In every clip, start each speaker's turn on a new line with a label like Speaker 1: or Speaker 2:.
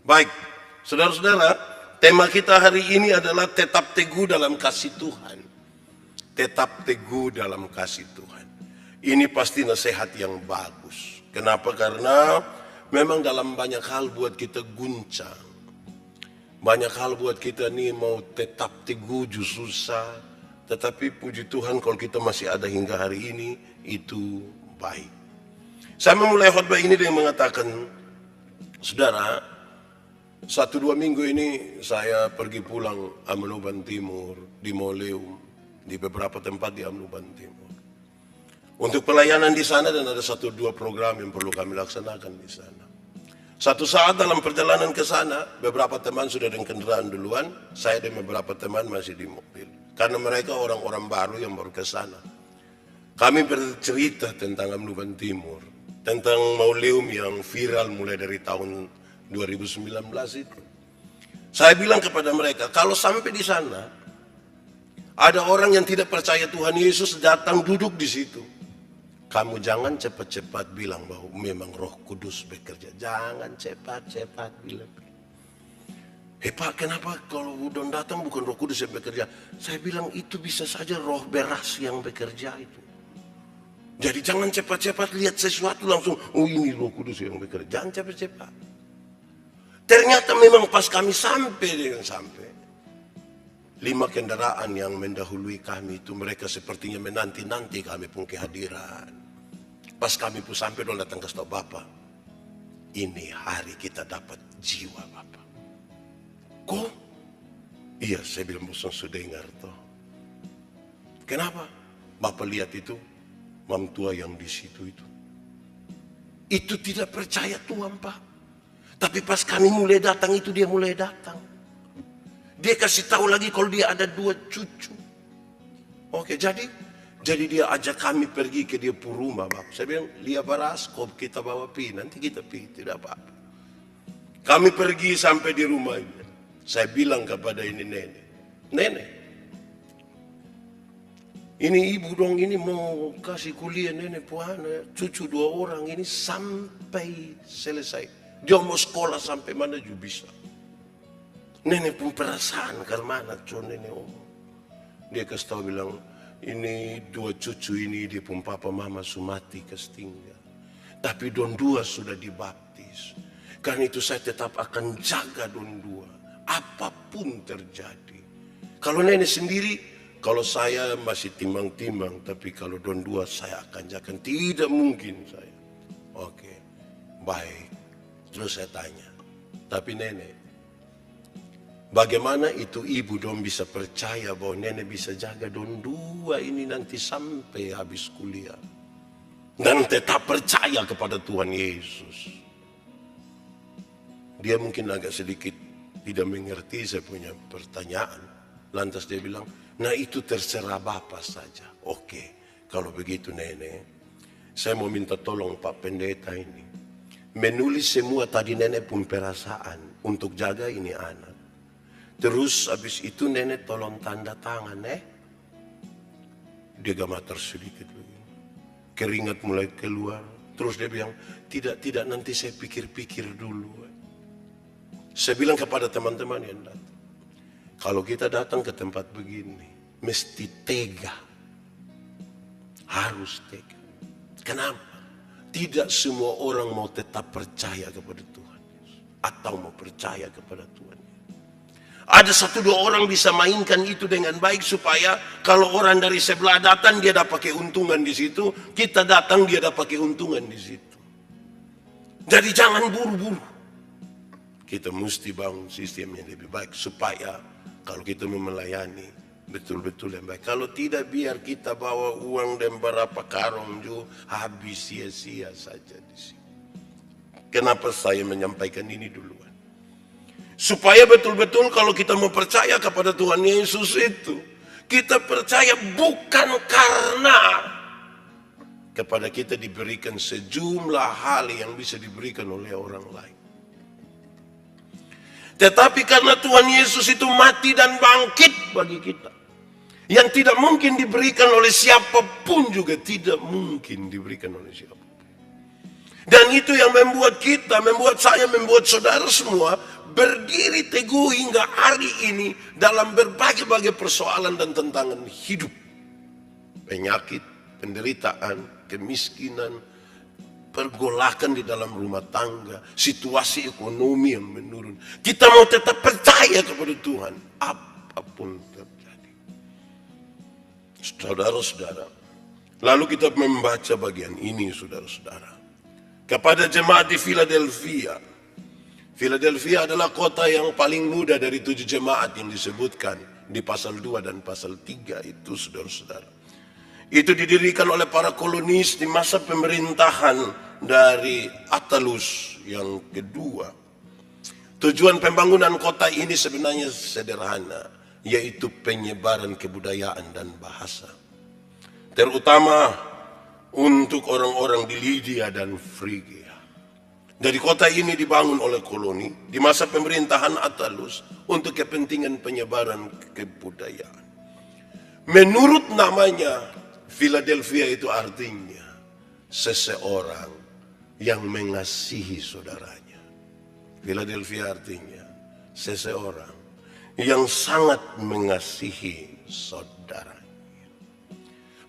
Speaker 1: Baik, saudara-saudara, tema kita hari ini adalah tetap teguh dalam kasih Tuhan. Tetap teguh dalam kasih Tuhan. Ini pasti nasihat yang bagus. Kenapa? Karena memang dalam banyak hal buat kita guncang. Banyak hal buat kita nih mau tetap teguh justru susah. Tetapi puji Tuhan kalau kita masih ada hingga hari ini, itu baik. Saya memulai khotbah ini dengan mengatakan, saudara, 1-2 minggu ini saya pergi pulang Amnoban Timur, di Moleum, di beberapa tempat di Amnoban Timur. Untuk pelayanan di sana dan ada 1-2 program yang perlu kami laksanakan di sana. Satu saat dalam perjalanan ke sana, beberapa teman sudah dengan kendaraan duluan, saya dan beberapa teman masih di mobil. Karena mereka orang-orang baru yang baru ke sana. Kami bercerita tentang Amnoban Timur, tentang Moleum yang viral mulai dari tahun 2019 itu. Saya bilang kepada mereka, kalau sampai di sana ada orang yang tidak percaya Tuhan Yesus datang duduk di situ, kamu jangan cepat-cepat bilang bahwa memang Roh Kudus bekerja. Jangan cepat-cepat bilang. Pak, kenapa kalau udon datang bukan Roh Kudus yang bekerja? Saya bilang itu bisa saja roh beras yang bekerja itu. Jadi jangan cepat-cepat lihat sesuatu langsung, oh ini Roh Kudus yang bekerja. Jangan cepat-cepat. Ternyata memang pas kami sampai 5 kendaraan yang mendahului kami itu, mereka sepertinya menanti-nanti kami pun kehadiran. Pas kami pun sampai, dong datang ke stop Bapak, ini hari kita dapat jiwa Bapak. Kok? Iya, saya bilang bosan sudah dengar toh. Kenapa? Bapak lihat itu, mam tua yang di situ itu. Itu tidak percaya Tuhan Pak. Tapi pas kami mulai datang itu dia mulai datang. Dia kasih tahu lagi kalau dia ada 2 cucu. Oke, jadi dia ajak kami pergi ke dia pun rumah Bapak. Saya bilang, lihat baraskop kita bawa pi, nanti kita pi, tidak apa-apa. Kami pergi sampai di rumahnya. Saya bilang kepada ini nenek, ini ibu dong, ini mau kasih kuliah nenek puana, cucu 2 orang ini sampai selesai. Dia mau sekolah sampai mana juga bisa. Nenek pun perasaan ke mana nenek omong. Dia kasih tahu bilang, ini 2 cucu ini dia pun papa mama sumati kesetinggal. Tapi don 2 sudah dibaptis. Karena itu saya tetap akan jaga don 2. Apapun terjadi. Kalau nenek sendiri, kalau saya masih timbang-timbang. Tapi kalau don 2 saya akan jaga. Tidak mungkin saya. Oke, baik. Terus saya tanya, tapi nenek, bagaimana itu ibu dong bisa percaya bahwa nenek bisa jaga don 2 ini nanti sampai habis kuliah. Dan tetap percaya kepada Tuhan Yesus. Dia mungkin agak sedikit tidak mengerti saya punya pertanyaan. Lantas dia bilang, nah itu terserah Bapak saja. Oke, kalau begitu nenek, saya mau minta tolong Pak Pendeta ini. Menulis semua tadi nenek pun perasaan untuk jaga ini anak. Terus habis itu nenek tolong tanda tangan Dia gemetar sedikit lagi. Keringat mulai keluar. Terus dia bilang, tidak nanti saya pikir-pikir dulu. Saya bilang kepada teman-teman yang datang, kalau kita datang ke tempat begini, mesti tega. Harus tega. Kenapa? Tidak semua orang mau tetap percaya kepada Tuhan atau mau percaya kepada Tuhan. Ada 1-2 orang bisa mainkan itu dengan baik supaya kalau orang dari sebelah datang dia dapat keuntungan di situ, kita datang dia dapat keuntungan di situ. Jadi jangan buru-buru. Kita mesti bangun sistem yang lebih baik supaya kalau kita mau melayani betul-betul yang baik. Kalau tidak biar kita bawa uang dan berapa karung juga habis sia-sia saja di sini. Kenapa saya menyampaikan ini duluan? Supaya betul-betul kalau kita mau percaya kepada Tuhan Yesus itu, kita percaya bukan karena kepada kita diberikan sejumlah hal yang bisa diberikan oleh orang lain. Tetapi karena Tuhan Yesus itu mati dan bangkit bagi kita. Yang tidak mungkin diberikan oleh siapapun juga tidak mungkin diberikan oleh siapapun. Dan itu yang membuat kita, membuat saya, membuat saudara semua berdiri teguh hingga hari ini dalam berbagai-bagai persoalan dan tantangan hidup. Penyakit, penderitaan, kemiskinan, pergolakan di dalam rumah tangga, situasi ekonomi yang menurun. Kita mau tetap percaya kepada Tuhan, apapun terjadi. Saudara-saudara, lalu kita membaca bagian ini, saudara-saudara. Kepada jemaat di Philadelphia. Philadelphia adalah kota yang paling muda dari 7 jemaat yang disebutkan di pasal 2 dan pasal 3 itu, saudara-saudara. Itu didirikan oleh para kolonis di masa pemerintahan dari Attalus yang kedua. Tujuan pembangunan kota ini sebenarnya sederhana, yaitu penyebaran kebudayaan dan bahasa. Terutama untuk orang-orang di Lydia dan Frigia. Dari kota ini dibangun oleh koloni di masa pemerintahan Attalus untuk kepentingan penyebaran kebudayaan. Menurut namanya, Philadelphia itu artinya seseorang yang mengasihi saudaranya. Philadelphia artinya seseorang yang sangat mengasihi saudaranya.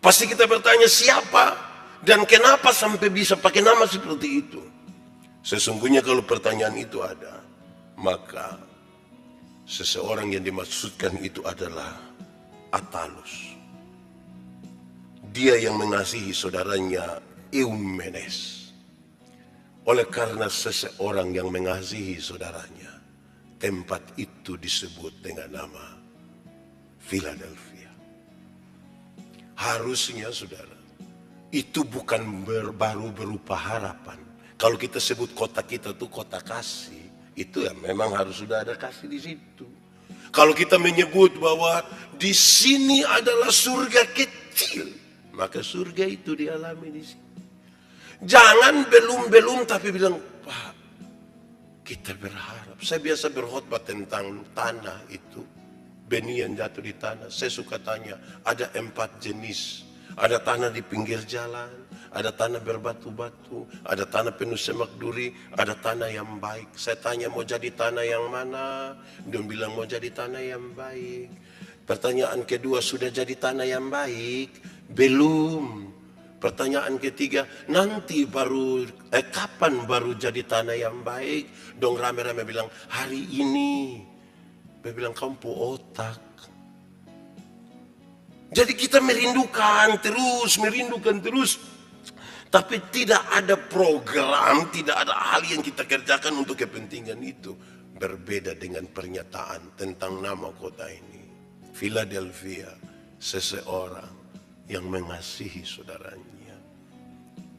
Speaker 1: Pasti kita bertanya, siapa dan kenapa sampai bisa pakai nama seperti itu? Sesungguhnya kalau pertanyaan itu ada, maka seseorang yang dimaksudkan itu adalah Attalus. Dia yang mengasihi saudaranya Eumenes. Oleh karena seseorang yang mengasihi saudaranya, tempat itu disebut dengan nama Philadelphia. Harusnya, saudara, itu bukan baru berupa harapan. Kalau kita sebut kota kita tuh kota kasih, itu ya memang harus sudah ada kasih di situ. Kalau kita menyebut bahwa di sini adalah surga kecil, maka surga itu dialami di sini. Jangan belum tapi bilang, Pak, kita berharap. Saya biasa berkhotbah tentang tanah itu, benih yang jatuh di tanah. Saya suka tanya, ada 4 jenis. Ada tanah di pinggir jalan, ada tanah berbatu-batu, ada tanah penuh semak duri, ada tanah yang baik. Saya tanya, mau jadi tanah yang mana? Dia bilang mau jadi tanah yang baik. Pertanyaan kedua, sudah jadi tanah yang baik? Belum. Pertanyaan ketiga, nanti baru kapan baru jadi tanah yang baik? Dong rame-rame bilang, hari ini. Dia bilang, kamu otak. Jadi kita merindukan terus. Tapi tidak ada program, tidak ada hal yang kita kerjakan untuk kepentingan itu. Berbeda dengan pernyataan tentang nama kota ini. Philadelphia, seseorang yang mengasihi saudaranya.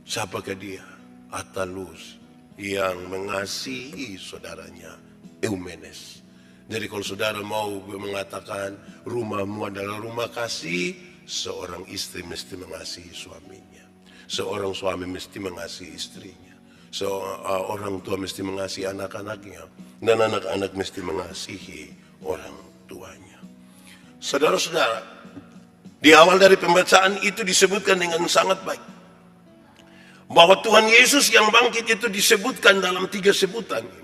Speaker 1: Siapakah dia? Attalus, yang mengasihi saudaranya, Eumenes. Jadi kalau saudara mau mengatakan rumahmu adalah rumah kasih, seorang istri mesti mengasihi suaminya. Seorang suami mesti mengasihi istrinya. Seorang tua mesti mengasihi anak-anaknya. Dan anak-anak mesti mengasihi orang tuanya. Saudara-saudara, di awal dari pembacaan itu disebutkan dengan sangat baik. Bahwa Tuhan Yesus yang bangkit itu disebutkan dalam 3 sebutan ini.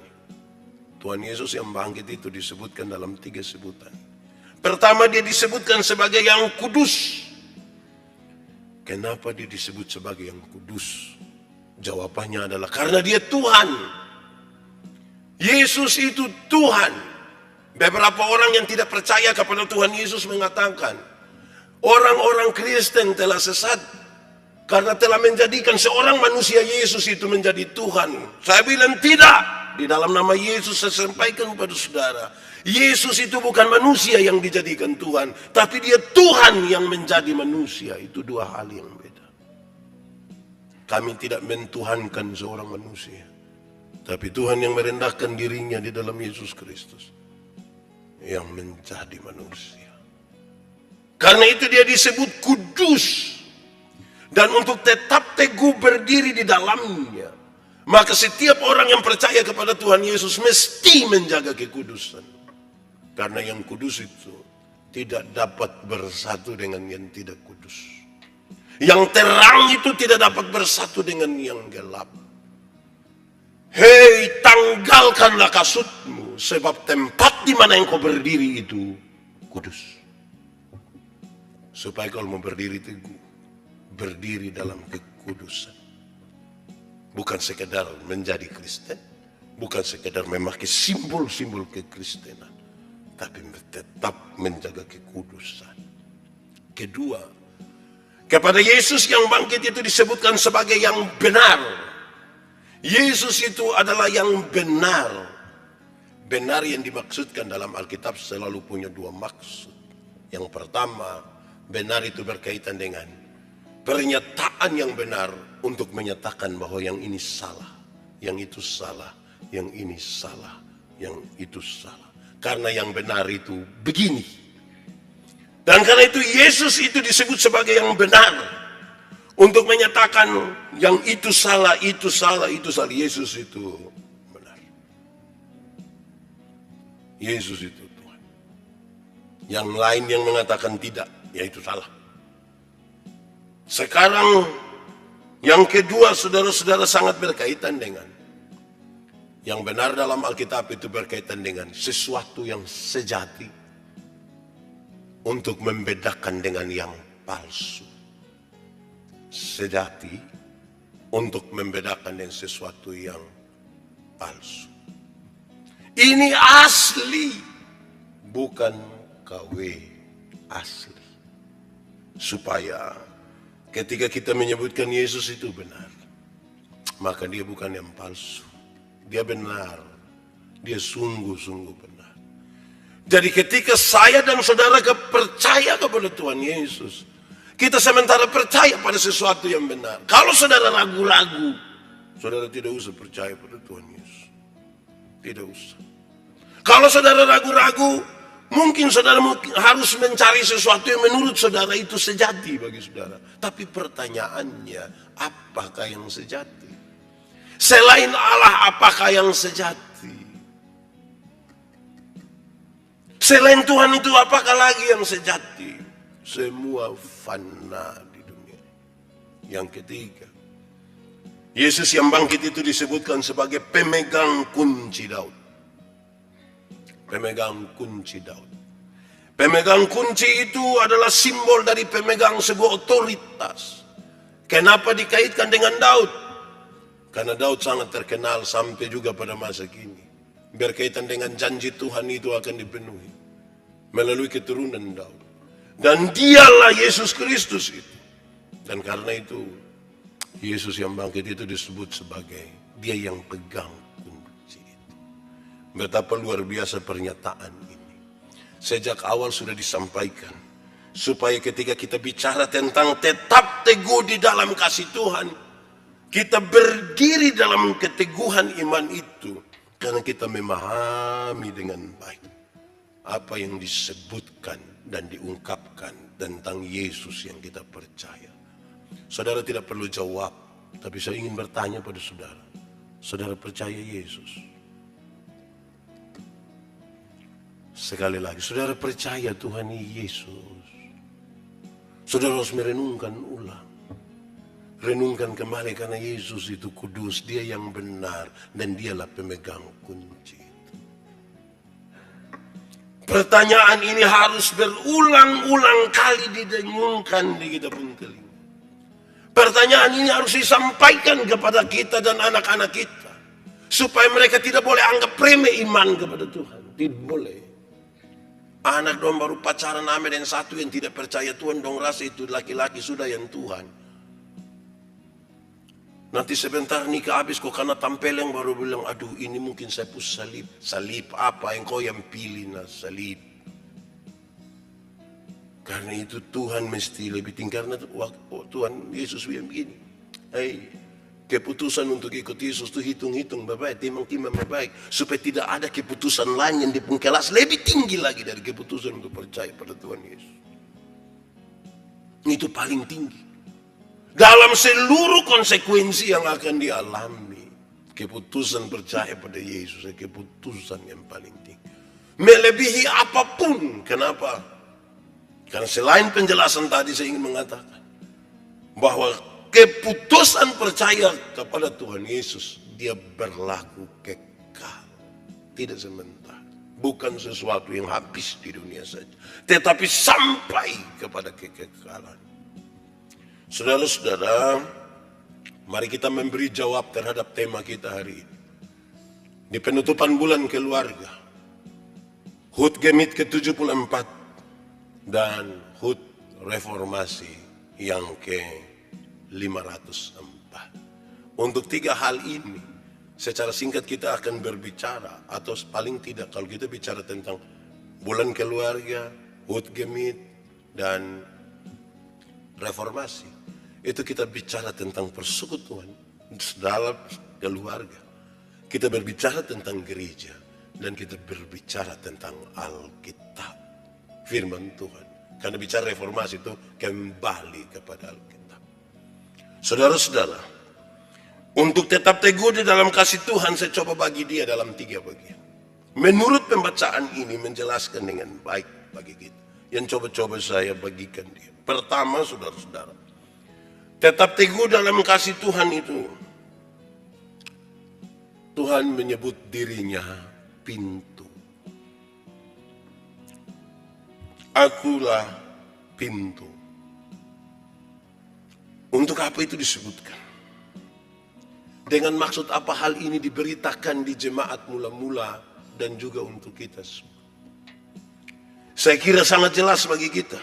Speaker 1: Tuhan Yesus yang bangkit itu disebutkan dalam 3 sebutan. Pertama, dia disebutkan sebagai yang kudus. Kenapa dia disebut sebagai yang kudus? Jawabannya adalah karena dia Tuhan. Yesus itu Tuhan. Beberapa orang yang tidak percaya kepada Tuhan Yesus mengatakan, orang-orang Kristen telah sesat karena telah menjadikan seorang manusia Yesus itu menjadi Tuhan. Saya bilang tidak. Di dalam nama Yesus saya sampaikan kepada saudara, Yesus itu bukan manusia yang dijadikan Tuhan, tapi dia Tuhan yang menjadi manusia. Itu 2 hal yang beda. Kami tidak mentuhankan seorang manusia, tapi Tuhan yang merendahkan dirinya di dalam Yesus Kristus yang menjadi manusia. Karena itu dia disebut kudus. Dan untuk tetap teguh berdiri di dalamnya, maka setiap orang yang percaya kepada Tuhan Yesus mesti menjaga kekudusan. Karena yang kudus itu tidak dapat bersatu dengan yang tidak kudus. Yang terang itu tidak dapat bersatu dengan yang gelap. Hei, tanggalkanlah kasutmu. sebab tempat di mana engkau berdiri itu kudus. Supaya kalau mau berdiri teguh, berdiri dalam kekudusan. Bukan sekedar menjadi Kristen, bukan sekedar memakai simbol-simbol kekristenan, tapi tetap menjaga kekudusan. Kedua, kepada Yesus yang bangkit itu disebutkan sebagai yang benar. Yesus itu adalah yang benar. Benar yang dimaksudkan dalam Alkitab selalu punya dua maksud. Yang pertama, benar itu berkaitan dengan pernyataan yang benar untuk menyatakan bahwa yang ini salah, yang itu salah, yang ini salah, yang itu salah. Karena yang benar itu begini. Dan karena itu Yesus itu disebut sebagai yang benar. Untuk menyatakan yang itu salah, itu salah, itu salah. Yesus itu benar. Yesus itu Tuhan. Yang lain yang mengatakan tidak, yaitu salah. Sekarang yang kedua, saudara-saudara, sangat berkaitan dengan yang benar dalam Alkitab itu berkaitan dengan sesuatu yang sejati untuk membedakan dengan yang palsu. Sejati untuk membedakan dengan sesuatu yang palsu. Ini asli, bukan KW asli. Supaya ketika kita menyebutkan Yesus itu benar, maka dia bukan yang palsu. Dia benar. Dia sungguh-sungguh benar. Jadi ketika saya dan saudara percaya kepada Tuhan Yesus, kita sementara percaya pada sesuatu yang benar. Kalau saudara ragu-ragu, saudara tidak usah percaya pada Tuhan Yesus. Tidak usah. Kalau saudara ragu-ragu, mungkin saudara harus mencari sesuatu yang menurut saudara itu sejati bagi saudara. Tapi pertanyaannya, apakah yang sejati? Selain Allah, apakah yang sejati? Selain Tuhan itu, apakah lagi yang sejati? Semua fana di dunia. Yang ketiga, Yesus yang bangkit itu disebutkan sebagai pemegang kunci Daud. Pemegang kunci Daud. Pemegang kunci itu adalah simbol dari pemegang sebuah otoritas. Kenapa dikaitkan dengan Daud? Karena Daud sangat terkenal sampai juga pada masa kini. Berkaitan dengan janji Tuhan itu akan dipenuhi melalui keturunan Daud. Dan dialah Yesus Kristus itu. Dan karena itu, Yesus yang bangkit itu disebut sebagai dia yang pegang kunci itu. Betapa luar biasa pernyataan ini. Sejak awal sudah disampaikan. Supaya ketika kita bicara tentang tetap teguh di dalam kasih Tuhan, kita berdiri dalam keteguhan iman itu. Karena kita memahami dengan baik apa yang disebutkan dan diungkapkan tentang Yesus yang kita percaya. Saudara tidak perlu jawab, tapi saya ingin bertanya pada saudara. Saudara percaya Yesus? Sekali lagi, saudara percaya Tuhan Yesus? Saudara harus merenungkan ulang. Renungkan kembali karena Yesus itu kudus, dia yang benar dan dialah pemegang kunci itu. Pertanyaan ini harus berulang-ulang kali didengungkan di kita pun telinga. Pertanyaan ini harus disampaikan kepada kita dan anak-anak kita. Supaya mereka tidak boleh anggap remeh iman kepada Tuhan. Tidak boleh. Anak dong baru pacaran sama dengan satu yang tidak percaya Tuhan, dong rasa itu laki-laki sudah yang Tuhan. Nanti sebentar nikah habis kok karena tampeleng baru bilang, aduh ini mungkin saya pus salib. Salib apa yang kau yang pilih nah salib. Karena itu Tuhan mesti lebih tinggi. Karena Tuhan Yesus bilang begini. Keputusan untuk ikut Yesus itu hitung-hitung baik, timang-timang baik. Supaya tidak ada keputusan lain yang dipengkelas lebih tinggi lagi dari keputusan untuk percaya pada Tuhan Yesus. Itu paling tinggi. Dalam seluruh konsekuensi yang akan dialami, keputusan percaya pada Yesus adalah keputusan yang paling tinggi. Melebihi apapun. Kenapa? Karena selain penjelasan tadi saya ingin mengatakan bahwa keputusan percaya kepada Tuhan Yesus, dia berlaku kekal. tidak sementara. Bukan sesuatu yang habis di dunia saja, tetapi sampai kepada kekekalan. Saudara-saudara, mari kita memberi jawab terhadap tema kita hari ini. Di penutupan bulan keluarga, HUT Gemit ke-74 dan HUT Reformasi yang ke-504. Untuk 3 hal ini, secara singkat kita akan berbicara, atau paling tidak kalau kita bicara tentang bulan keluarga, HUT Gemit, dan reformasi, itu kita bicara tentang persekutuan dalam keluarga. Kita berbicara tentang gereja, dan kita berbicara tentang Alkitab, firman Tuhan. Karena bicara reformasi itu kembali kepada Alkitab. Saudara-saudara, untuk tetap teguh di dalam kasih Tuhan, saya coba bagi dia dalam 3 bagian. Menurut pembacaan ini menjelaskan dengan baik bagi kita. Yang coba-coba saya bagikan dia. Pertama, saudara-saudara, tetap teguh dalam kasih Tuhan itu, Tuhan menyebut dirinya pintu. Akulah pintu. Untuk apa itu disebutkan? Dengan maksud apa hal ini diberitakan di jemaat mula-mula dan juga untuk kita semua? Saya kira sangat jelas bagi kita.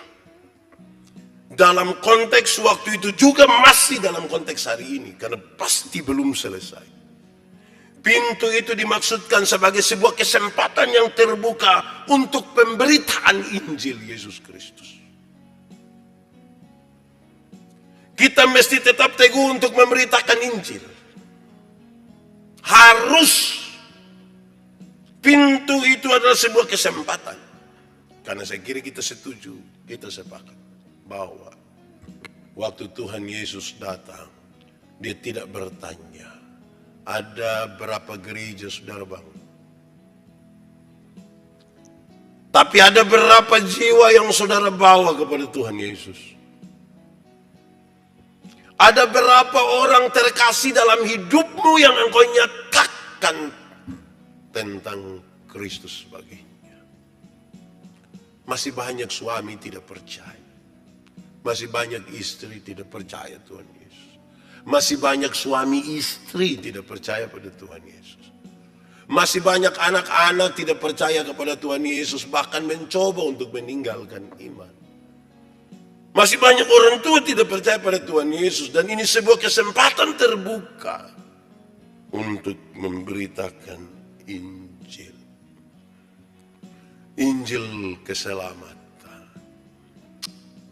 Speaker 1: Dalam konteks waktu itu juga masih dalam konteks hari ini, karena pasti belum selesai. Pintu itu dimaksudkan sebagai sebuah kesempatan yang terbuka untuk pemberitaan Injil Yesus Kristus. Kita mesti tetap teguh untuk memberitakan Injil. Harus. Pintu itu adalah sebuah kesempatan. Karena saya kira kita setuju, kita sepakat bahwa waktu Tuhan Yesus datang, dia tidak bertanya, ada berapa gereja saudara bangun? Tapi ada berapa jiwa yang saudara bawa kepada Tuhan Yesus? Ada berapa orang terkasih dalam hidupmu yang engkau nyatakan tentang Kristus baginya? Masih banyak suami tidak percaya. Masih banyak istri tidak percaya Tuhan Yesus. Masih banyak suami istri tidak percaya pada Tuhan Yesus. Masih banyak anak-anak tidak percaya kepada Tuhan Yesus, bahkan mencoba untuk meninggalkan iman. Masih banyak orang tua tidak percaya pada Tuhan Yesus, dan ini sebuah kesempatan terbuka untuk memberitakan Injil. Injil keselamatan.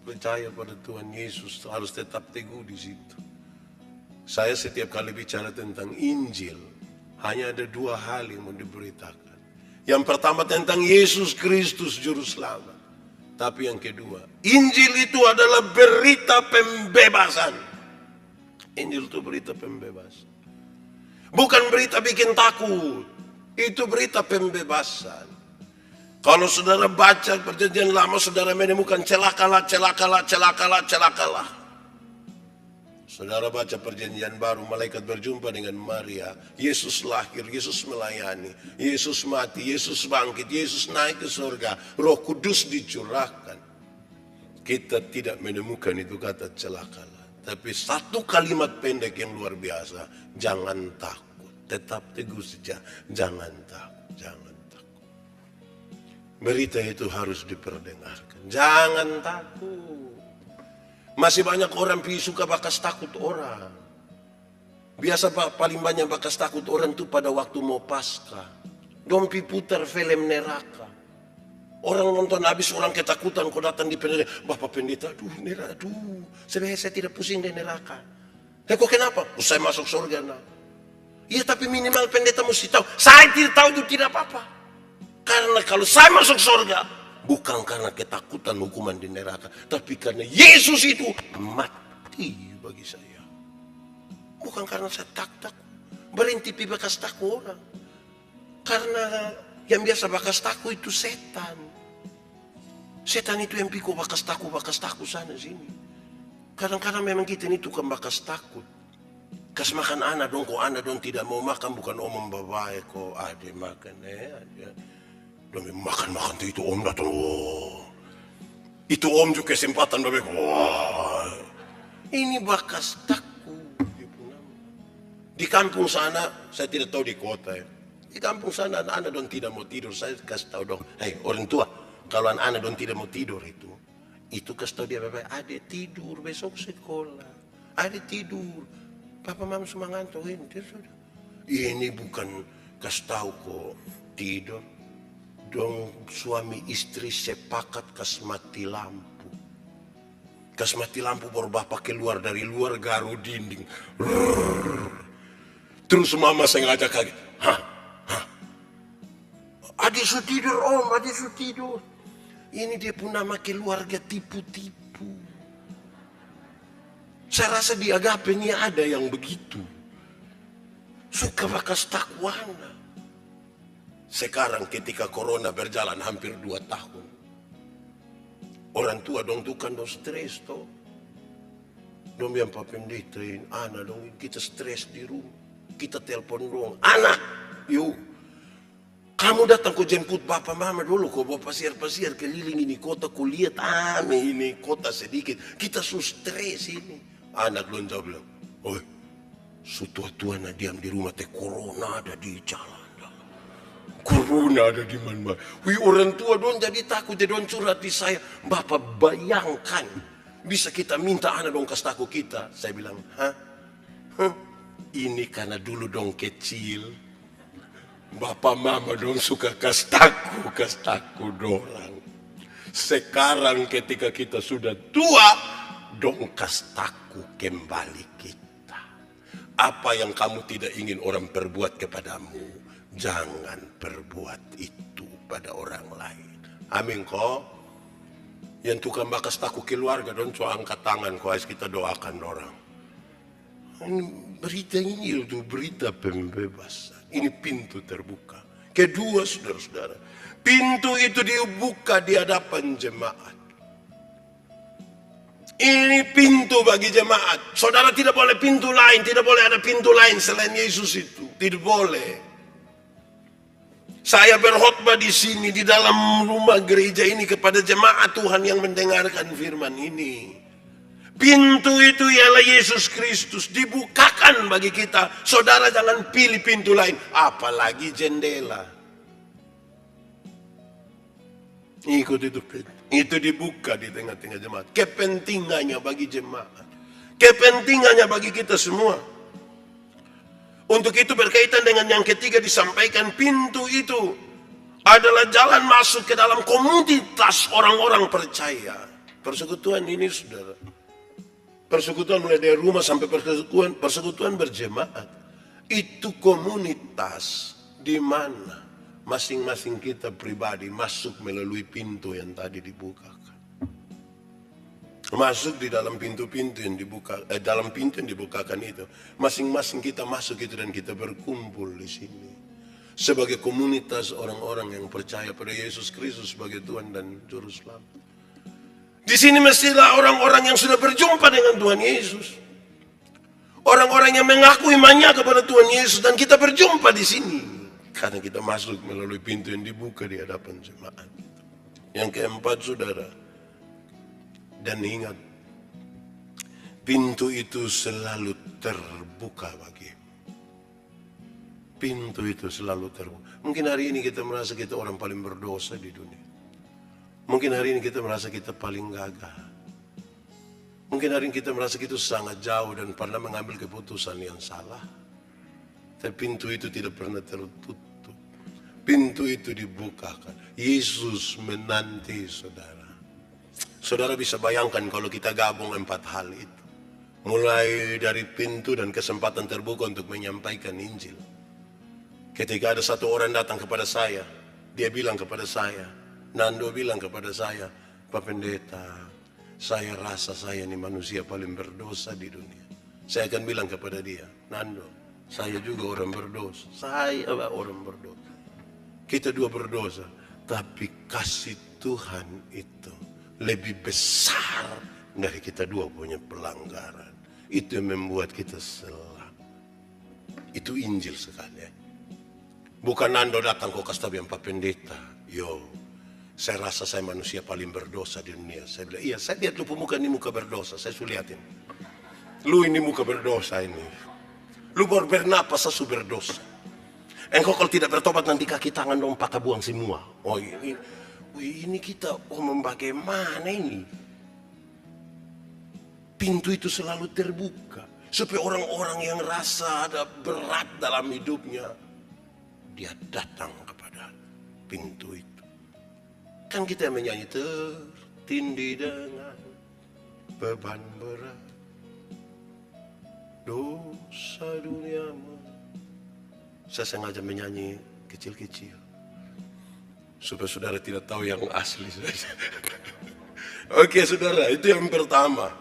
Speaker 1: Percaya pada Tuhan Yesus harus tetap teguh di situ. Saya setiap kali bicara tentang Injil, hanya ada 2 hal yang mau diberitakan. Yang pertama tentang Yesus Kristus Juru Selamat. Tapi yang kedua, Injil itu adalah berita pembebasan. Injil itu berita pembebasan. Bukan berita bikin takut. Itu berita pembebasan. Kalau saudara baca Perjanjian Lama, saudara menemukan celakalah, celakalah, celakalah, celakalah. Saudara baca Perjanjian Baru, malaikat berjumpa dengan Maria. Yesus lahir, Yesus melayani, Yesus mati, Yesus bangkit, Yesus naik ke surga, Roh Kudus dicurahkan. Kita tidak menemukan itu kata celakalah. Tapi satu kalimat pendek yang luar biasa, jangan takut. Tetap teguh saja, jangan takut, jangan takut. Berita itu harus diperdengarkan. Jangan takut. Masih banyak orang suka bakas takut orang. Biasa paling banyak bakas takut orang itu pada waktu mau Paskah. Dompi putar film neraka. Orang nonton habis, orang ketakutan, kau datang di pendeta. Bapak pendeta, neraka, sebenarnya saya tidak pusing di neraka. Kok kenapa? Saya masuk surga. Iya, tapi minimal pendeta mesti tahu. Saya tidak tahu itu tidak apa-apa. Karena kalau saya masuk surga, bukan karena ketakutan hukuman di neraka, tapi karena Yesus itu mati bagi saya. Bukan karena saya takut. Berhenti bakas takut orang. Karena yang biasa bakas takut itu setan. Setan itu yang pikir bakas takut sana sini. Kadang-kadang memang kita ini tukang bakas takut. Kas makan anak dong, kok anak dong tidak mau makan, bukan om babae kok ade makan ade. Dong makan itu om datang. Oh. Itu om juga kesempatan babe. Wah. Ini bakas takut. Di kampung sana, saya tidak tahu di kota ya. Di kampung sana anak dong tidak mau tidur, saya kasih tahu dong. Hei orang tua, kalau anak dong tidak mau tidur itu kasih tahu dia babe, ade tidur besok sekolah. Ade tidur. Papa mama semua ngantuk ini bukan kasih tahu kok tidur. Dong suami istri sepakat kas mati lampu. Kas mati lampu baru bapak keluar dari luar garu dinding. Terus mama sengaja kaget. Hah? Adik su tidur om, adik su tidur. Ini dia pun nama keluarga tipu-tipu. Saya rasa di agape ini ada yang begitu. Suka bakas takwana. Sekarang ketika corona berjalan hampir 2 tahun. Orang tua dong tuh kan dong stres toh. Dong yang papendetain, anak dong kita stres di rumah. Kita telepon dong, anak, yuk. Kamu datang kau jemput bapak mama dulu, kau bawa pasir-pasir keliling ini kota, kau lihat ini kota sedikit. Kita su stres ini. Anak belum jawab bilang, oi, sutua-tua na diam di rumah teh corona ada di jalan. Corona ada di mana? Wih orang tua don jadi takut, jadi don curhat di saya. Bapak bayangkan, bisa kita minta anak dong kas takut kita. Saya bilang, ini karena dulu dong kecil. Bapak mama dong suka kas takut dorang. Sekarang ketika kita sudah tua, dong kas takut kembali kita. Apa yang kamu tidak ingin orang perbuat kepadamu, jangan perbuat itu pada orang lain. Amin kok. Yang tukang bakas takut keluarga don so angkat tangan kok kita doakan orang. Berita ini itu berita pembebasan. Ini pintu terbuka. Kedua saudara-saudara, pintu itu dibuka di hadapan jemaat. Ini pintu bagi jemaat. Saudara tidak boleh pintu lain, tidak boleh ada pintu lain selain Yesus itu. Tidak boleh. Saya berkhotbah di sini di dalam rumah gereja ini kepada jemaat Tuhan yang mendengarkan firman ini. Pintu itu ialah Yesus Kristus, dibukakan bagi kita. Saudara jangan pilih pintu lain, apalagi jendela. Ikut itu pintu. Itu dibuka di tengah-tengah jemaat. Kepentingannya bagi jemaat. Kepentingannya bagi kita semua. Untuk itu berkaitan dengan yang ketiga disampaikan, pintu itu adalah jalan masuk ke dalam komunitas orang-orang percaya. Persekutuan ini saudara. Persekutuan mulai dari rumah sampai persekutuan berjemaat. Itu komunitas di mana masing-masing kita pribadi masuk melalui pintu yang tadi dibukakan. Masuk di dalam pintu-pintu yang dibuka, dalam pintu yang dibukakan itu. Masing-masing kita masuk itu dan kita berkumpul di sini. Sebagai komunitas orang-orang yang percaya pada Yesus Kristus sebagai Tuhan dan Juru Selamat. Di sini mestilah orang-orang yang sudah berjumpa dengan Tuhan Yesus. Orang-orang yang mengaku imannya kepada Tuhan Yesus dan kita berjumpa di sini. Karena kita masuk melalui pintu yang dibuka di hadapan jemaat. Yang keempat saudara. Dan ingat. Pintu itu selalu terbuka bagimu. Pintu itu selalu terbuka. Mungkin hari ini kita merasa kita orang paling berdosa di dunia. Mungkin hari ini kita merasa kita paling gagah. Mungkin hari ini kita merasa kita sangat jauh dan pernah mengambil keputusan yang salah. Tapi pintu itu tidak pernah tertutup. Pintu itu dibukakan. Yesus menanti saudara. Saudara bisa bayangkan kalau kita gabung 4 hal itu. Mulai dari pintu dan kesempatan terbuka untuk menyampaikan Injil. Ketika ada satu orang datang kepada saya, dia bilang kepada saya, Nando bilang kepada saya, Pak Pendeta, saya rasa saya ini manusia paling berdosa di dunia. Saya akan bilang kepada dia, Nando, saya juga orang berdosa. Saya orang berdosa. Kita dua berdosa. Tapi kasih Tuhan itu lebih besar dari kita dua punya pelanggaran. Itu yang membuat kita selamat. Itu Injil sekali. Bukan Nando datang kok kasih tahu Pak Pendeta. Yo, saya rasa saya manusia paling berdosa di dunia. Saya bilang, iya, saya lihat lu pemuka ini muka berdosa. Saya sudah lihatin. Lu ini muka berdosa ini. Lu baru bernapas saya sudah berdosa. Engkau kalau tidak bertobat nanti kaki tangan dong patah buang semua. Oh ini kita, bagaimana ini? Pintu itu selalu terbuka. Supaya orang-orang yang rasa ada berat dalam hidupnya, dia datang kepada pintu itu. Kan kita menyanyi tertindih dengan beban berat, dosa duniamu. Saya sengaja menyanyi kecil-kecil supaya saudara tidak tahu yang asli. Oke saudara, itu yang pertama.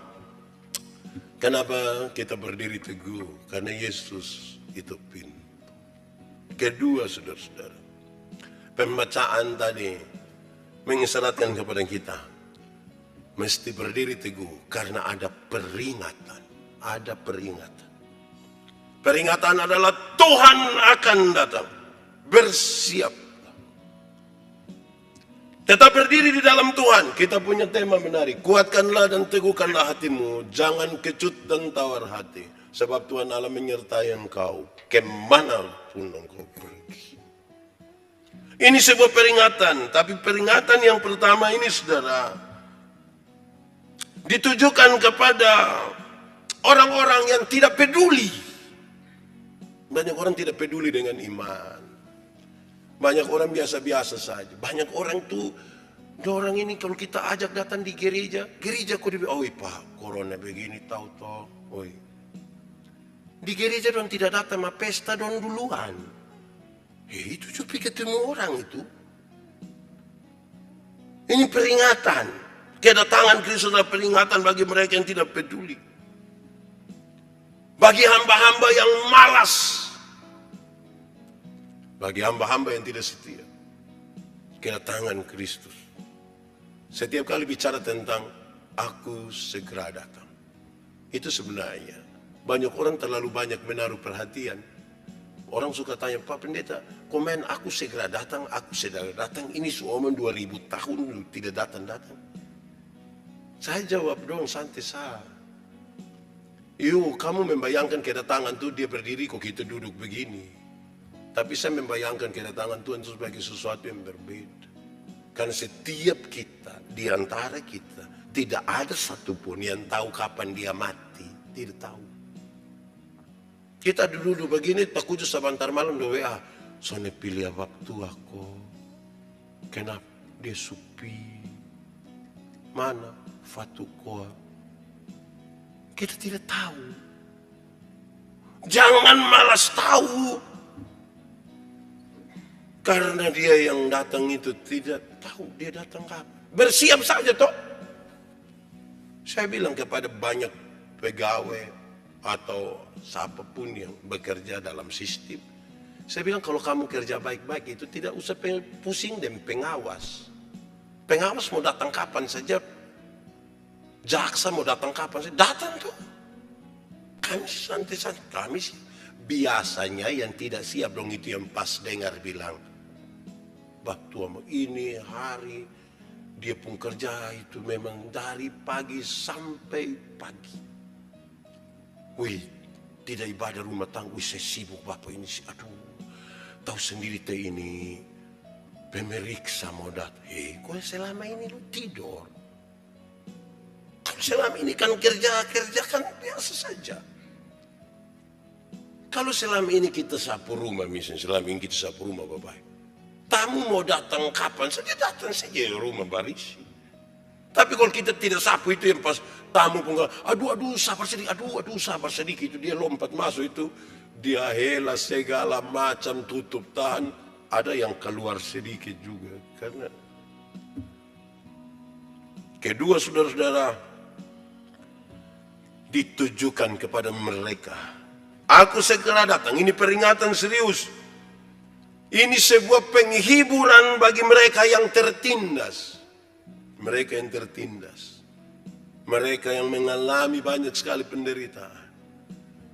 Speaker 1: Kenapa kita berdiri teguh? Karena Yesus itu pintu. Kedua saudara-saudara, pembacaan tadi mengisyaratkan kepada kita mesti berdiri teguh karena ada peringatan. Ada peringatan. Peringatan adalah Tuhan akan datang. Bersiap. Tetap berdiri di dalam Tuhan. Kita punya tema menarik. Kuatkanlah dan teguhkanlah hatimu. Jangan kecut dan tawar hati. Sebab Tuhan Allah menyertai engkau. Kemanapun engkau pergi. Ini sebuah peringatan. Tapi peringatan yang pertama ini saudara, ditujukan kepada orang-orang yang tidak peduli. Banyak orang tidak peduli dengan iman. Banyak orang biasa-biasa saja. Banyak orang tuh, orang ini kalau kita ajak datang di gereja kok dia bilang, Pak, corona begini tahu. Di gereja don tidak datang, ma pesta don duluan. Itu cuma ketemu orang itu. Ini peringatan. Kedatangan Kristus adalah peringatan bagi mereka yang tidak peduli. Bagi hamba-hamba yang malas. Bagi hamba-hamba yang tidak setia. Kedatangan Kristus. Setiap kali bicara tentang aku segera datang. Itu sebenarnya banyak orang terlalu banyak menaruh perhatian. Orang suka tanya, Pak Pendeta, komen aku segera datang, aku segera datang. Ini suoman 2000 tahun tidak datang-datang. Saya jawab dong santai saja. Kamu membayangkan kedatangan tuh dia berdiri kok kita duduk begini. Tapi saya membayangkan kedatangan Tuhan itu sebagai sesuatu yang berbeda. Karena setiap kita, di antara kita, tidak ada satupun yang tahu kapan dia mati. Tidak tahu. Kita duduk begini, takut sebentar malam do WA. Soalnya pilih waktu aku. Kenapa dia sepi? Mana fatukoa? Kita tidak tahu. Jangan malas tahu. Karena dia yang datang itu tidak tahu dia datang kapan. Bersiap saja toh. Saya bilang kepada banyak pegawai atau siapapun yang bekerja dalam sistem. Saya bilang kalau kamu kerja baik-baik itu tidak usah pusing dengan pengawas. Pengawas mau datang kapan saja. Jaksa mau datang kapan saja. Datang tuh. Kami santai-santai. Kami sih. Biasanya yang tidak siap dong itu yang pas dengar bilang. Waktu ini hari dia pun kerja itu memang dari pagi sampai pagi. Tidak ibadah rumah tangga. Saya sibuk Bapak ini. Aduh, tahu sendiri teh ini pemeriksa mau datang. Kok selama ini lu tidur? Kalau selama ini kan kerja kan biasa saja. Kalau selama ini kita sapu rumah misalnya, selama ini kita sapu rumah Bapak. Tamu mau datang kapan saja datang saja rumah barisi. Tapi kalau kita tidak sapu itu yang pas tamu pun aduh sabar sedikit itu dia lompat masuk itu dia hela segala macam tutup tahan. Ada yang keluar sedikit juga karena kedua saudara-saudara ditujukan kepada mereka. Aku segera datang. Ini peringatan serius. Ini sebuah penghiburan bagi mereka yang tertindas. Mereka yang tertindas. Mereka yang mengalami banyak sekali penderitaan.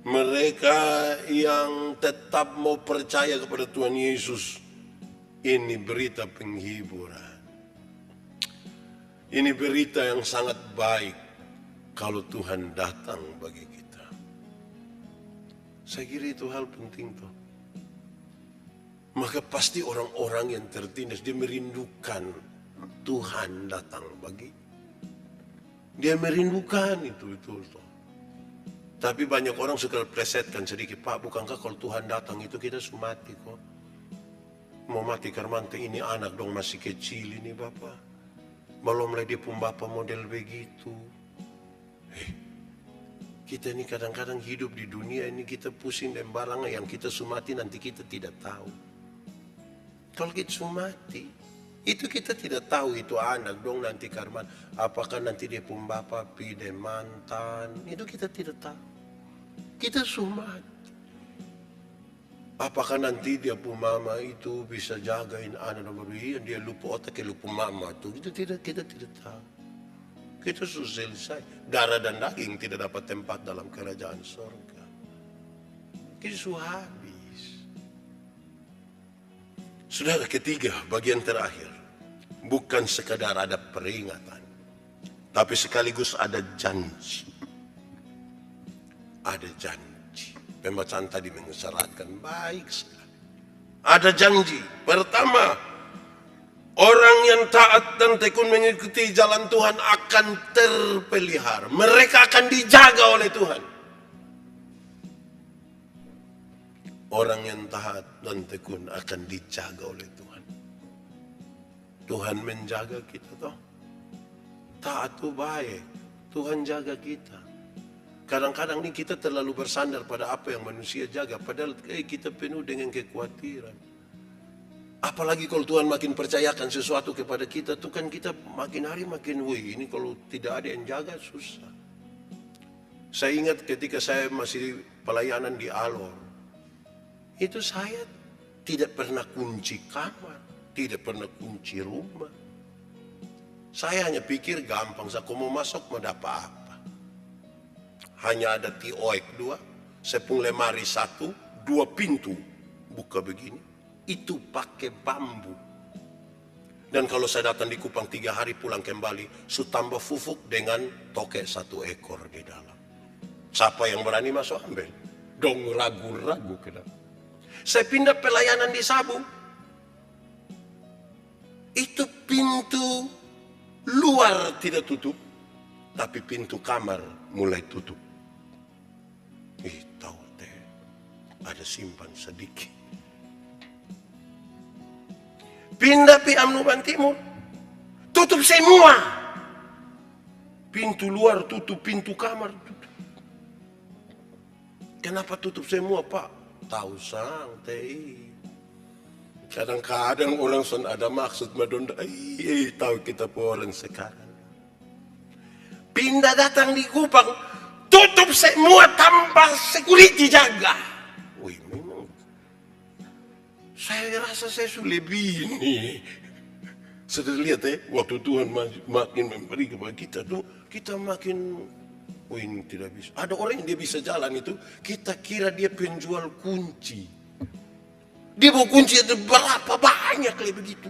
Speaker 1: Mereka yang tetap mau percaya kepada Tuhan Yesus, ini berita penghiburan. Ini berita yang sangat baik kalau Tuhan datang bagi kita. Saya kira itu hal penting tuh. Maka pasti orang-orang yang tertindas, dia merindukan Tuhan datang bagi. Dia merindukan itu betul tuh. Tapi banyak orang suka plesetkan sedikit, Pak, bukankah kalau Tuhan datang itu kita mati kok? Mau mati karena ini anak dong masih kecil ini Bapak. Belum lagi pun Bapak model begitu. Kita ini kadang-kadang hidup di dunia ini kita pusing dan barang yang kita sumati nanti kita tidak tahu. Kalau kita sumati, itu kita tidak tahu itu anak dong nanti karena apakah nanti dia pun bapak pide mantan, itu kita tidak tahu. Kita sumati. Apakah nanti dia pun mama itu bisa jagain anak nomor yang dia lupa otak, lupa mama itu kita tidak tahu. Kita sudah selesai. Darah dan daging tidak dapat tempat dalam kerajaan surga. Kita sudah habis. Saudara, ketiga, bagian terakhir. Bukan sekadar ada peringatan, tapi sekaligus ada janji. Ada janji. Pembacaan tadi mengisyaratkan baik sekali. Ada janji. Pertama, orang yang taat dan tekun mengikuti jalan Tuhan akan terpelihara. Mereka akan dijaga oleh Tuhan. Orang yang taat dan tekun akan dijaga oleh Tuhan. Tuhan menjaga kita toh. Taat itu baik. Tuhan jaga kita. Kadang-kadang ini kita terlalu bersandar pada apa yang manusia jaga. Padahal kita penuh dengan kekhawatiran. Apalagi kalau Tuhan makin percayakan sesuatu kepada kita, tuh kan kita makin hari makin, ini kalau tidak ada yang jaga susah. Saya ingat ketika saya masih pelayanan di Alor, itu saya tidak pernah kunci kamar, tidak pernah kunci rumah. Saya hanya pikir gampang, saya mau masuk mau dapat apa. Hanya ada tioek 2, sepung lemari 1, 2 pintu buka begini. Itu pakai bambu. Dan kalau saya datang di Kupang 3 hari pulang kembali, su tambah fufuk dengan tokek 1 ekor di dalam. Siapa yang berani masuk ambil? Dong ragu-ragu ke dalam. Saya pindah pelayanan di Sabu. Itu pintu luar tidak tutup, tapi pintu kamar mulai tutup. Tahu teh, ada simpan sedikit. Pindah pi Amnuban Timur, tutup semua. Pintu luar tutup, pintu kamar tutup. Kenapa tutup semua, Pak? Tahu sang teh. Kadang-kadang orang son ada maksud madonda. Tahu kita orang sekarang. Pindah datang di Kupang, tutup semua tanpa security jaga. Memang. Saya rasa saya sudah lebih ini. Sudah lihat waktu Tuhan makin memberi kepada kita tuh, kita makin ini tidak bisa. Ada orang yang dia bisa jalan itu, kita kira dia penjual kunci. Dia bawa kunci itu berapa banyak kayak begitu.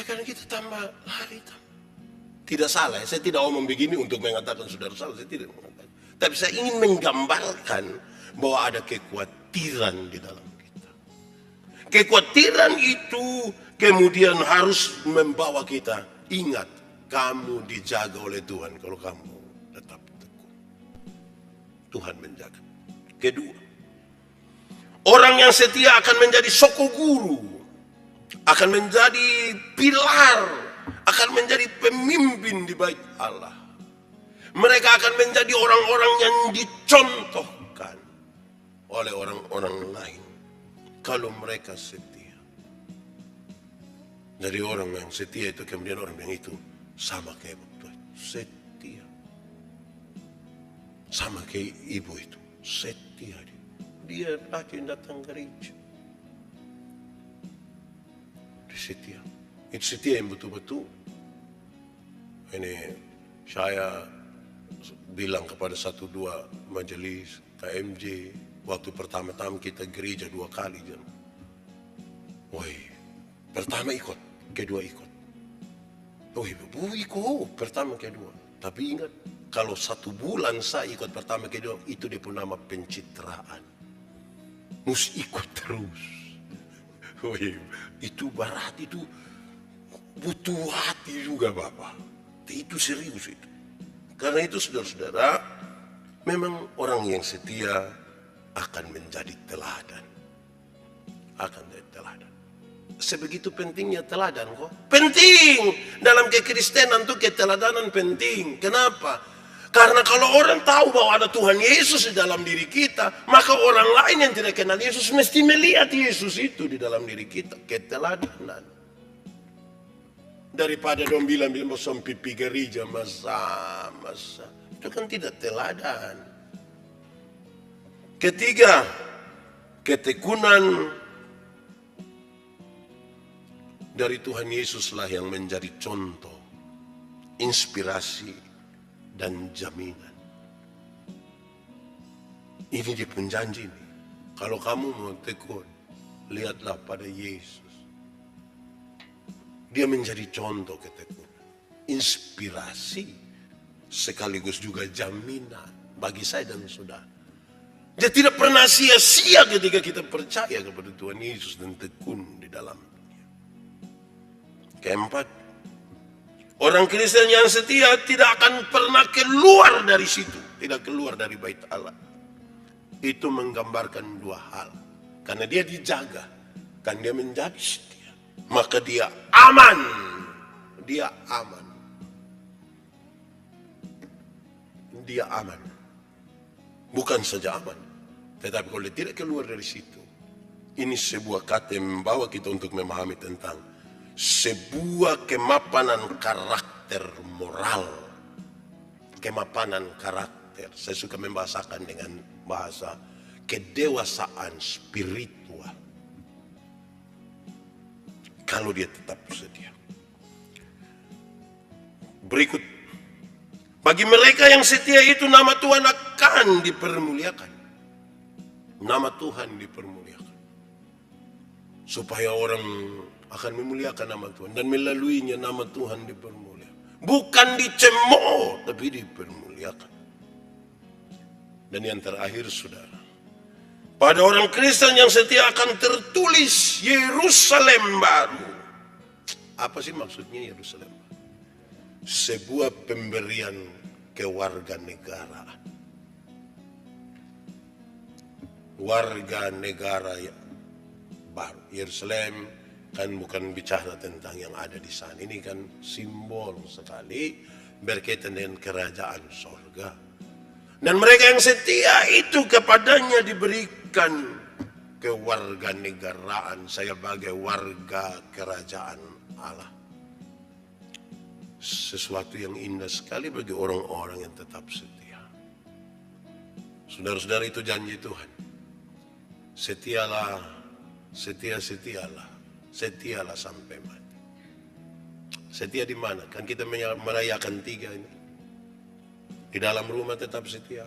Speaker 1: Karena kita tambah lari. Tidak salah, saya tidak omong begini untuk mengatakan saudara salah, saya tidak mengatakan. Tapi saya ingin menggambarkan bahwa ada kekhawatiran di dalam kita. Kekhawatiran itu kemudian harus membawa kita ingat. Kamu dijaga oleh Tuhan kalau kamu tetap tekun. Tuhan menjaga. Kedua, orang yang setia akan menjadi soko guru, akan menjadi pilar, akan menjadi pemimpin di bait Allah. Mereka akan menjadi orang-orang yang dicontohkan oleh orang-orang lain kalau mereka setia. Jadi orang yang setia itu kemudian orang yang itu sama kayak betul, setia. Sama kayak ibu itu, setia dia. Dia rajin datang gereja. Dia setia. Itu setia yang betul-betul. Ini saya bilang kepada 1-2 majelis KMJ, waktu pertama-tama kita gereja 2 kali. Woi, pertama ikut, kedua ikut. Woi, ikut, pertama kedua. Tapi ingat, kalau 1 bulan saya ikut pertama kedua, itu dia pun nama pencitraan. Mesti ikut terus. Woi, itu berat, itu butuh hati juga Bapak. Itu serius itu. Karena itu saudara-saudara, memang orang yang setia akan menjadi teladan. Akan menjadi teladan. Sebegitu pentingnya teladan kok. Penting! Dalam kekristenan itu keteladanan penting. Kenapa? Karena kalau orang tahu bahwa ada Tuhan Yesus di dalam diri kita, maka orang lain yang tidak kenal Yesus mesti melihat Yesus itu di dalam diri kita. Keteladanan. Daripada dong bilang pipi gereja masa. Itu kan tidak teladan. Ketiga, ketekunan dari Tuhan Yesuslah yang menjadi contoh, inspirasi, dan jaminan. Ini dia penjanji nih. Kalau kamu mau tekun, lihatlah pada Yesus. Dia menjadi contoh ketekunan, inspirasi, sekaligus juga jaminan bagi saya dan saudara. Dia tidak pernah sia-sia ketika kita percaya kepada Tuhan Yesus dan tekun di dalamnya. Keempat, orang Kristen yang setia tidak akan pernah keluar dari situ, tidak keluar dari bait Allah. Itu menggambarkan 2 hal. Karena dia dijaga, kan dia menjadi setia. Maka dia aman. Dia aman. Dia aman. Bukan saja aman, tetapi kalau dia tidak keluar dari situ, ini sebuah kata yang membawa kita untuk memahami tentang sebuah kemapanan karakter moral. Kemapanan karakter. Saya suka membahasakan dengan bahasa kedewasaan spiritual. Kalau dia tetap setia. Berikut. Bagi mereka yang setia itu nama Tuhan akan dipermuliakan. Nama Tuhan dipermuliakan. Supaya orang akan memuliakan nama Tuhan. Dan melaluinya nama Tuhan dipermuliakan. Bukan dicemooh, tapi dipermuliakan. Dan yang terakhir saudara. Pada orang Kristen yang setia akan tertulis Yerusalem baru. Apa sih maksudnya Yerusalem baru? Sebuah pemberian kewarganegaraan. Warga negara baru. Yerusalem kan bukan bicara tentang yang ada di sana. Ini kan simbol sekali berkaitan dengan kerajaan sorga. Dan mereka yang setia itu kepadanya diberikan kewarganegaraan sebagai warga kerajaan Allah. Sesuatu yang indah sekali bagi orang-orang yang tetap setia. Saudara-saudara, itu janji Tuhan. Setialah, setialah sampai mati. Setia di mana? Kan kita merayakan 3 ini. Di dalam rumah tetap setia.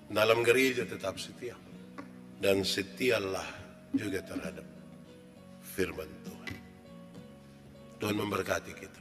Speaker 1: Dalam gereja tetap setia. Dan setialah juga terhadap firman Tuhan. Tuhan memberkati kita.